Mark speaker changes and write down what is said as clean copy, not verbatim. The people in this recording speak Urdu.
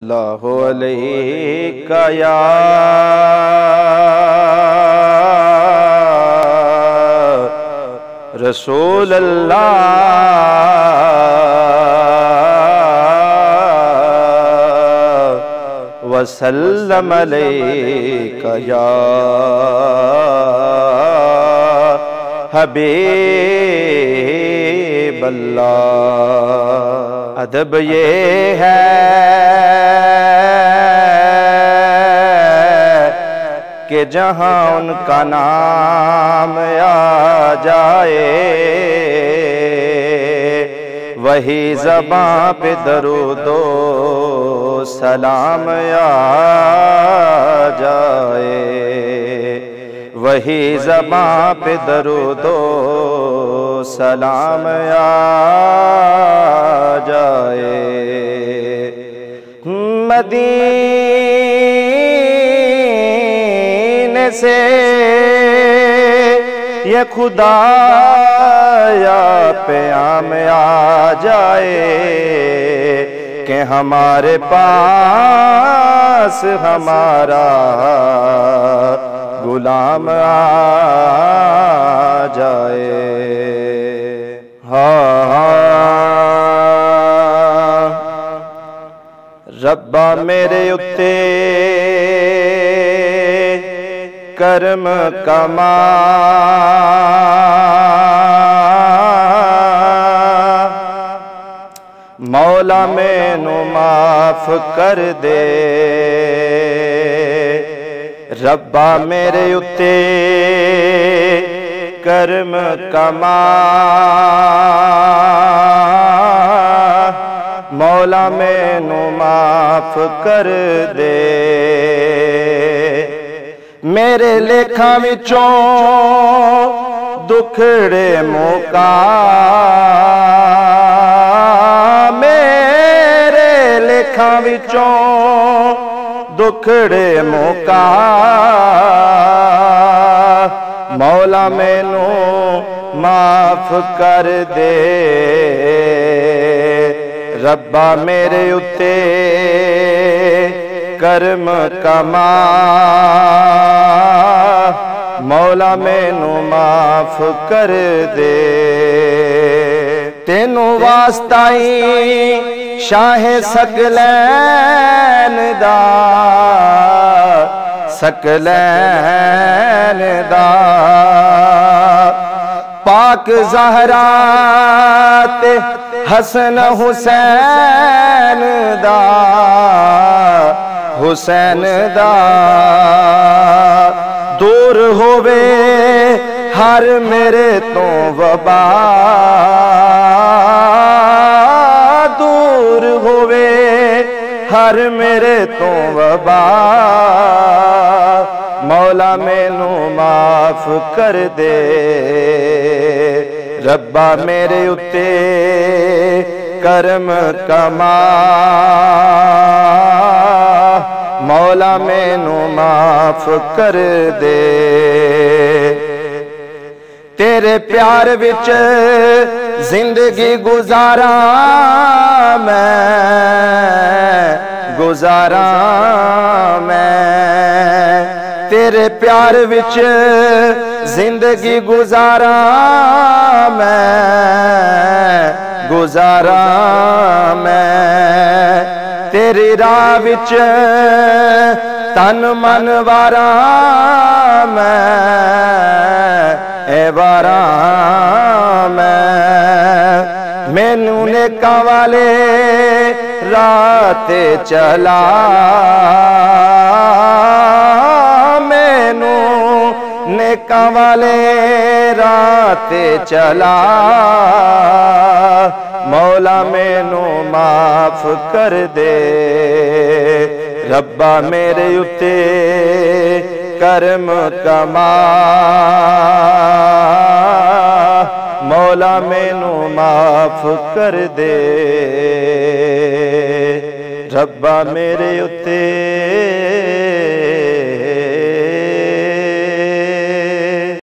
Speaker 1: اللہ علیہ یا رسول اللہ وسلم علیک یا حبیب اللہ۔ ادب یہ ہے کہ جہاں ان کا نام آ جائے وہی زباں پہ درود و سلام آ جائے، وہی زباں پہ درود و سلام آ جائے۔ مدینے سے یہ خدا یا پیام آ جائے کہ ہمارے پاس ہمارا غلام آ جائے۔ ربا میرے اتے کرم کما، مولا مینوں معاف کر دے۔ ربا میرے اتے کرم کما، مولا مینوں معاف کر دے۔ میرے لیکھاں وچوں دکھڑے موقع، میرے لیکھاں وچوں دکھڑے موقع، مولا مینوں معاف کر دے۔ ربا میرے اتے کرم کما، مولا مینوں معاف کر دے۔ تینوں واسطہ ہی شاہ ثقلین دا، ثقلین دا پاک زہرا تے حسن حسین دا، حسین دا دور ہووے ہر میرے تو وبا، دور ہووے ہر میرے تو وبا، مولا مینوں معاف کر دے۔ ربا میرے اتے کرم کما، مولا مینوں معاف کر دے۔ تیرے پیار وچ زندگی گزاراں میں، گزاراں میں تیرے پیار وچ زندگی گزاراں میں، گزاراں میں تیری راہ وچ تن من واراں میں، اے واراں میں مینوں نیکاں والے راہ تے چلا، مینوں نیکاں والے راہ تے چلا، مولا مینوں معاف کر دے۔ ربا میرے اتے کرم کما، مولا مینوں معاف کر دے۔ ربا میرے اتے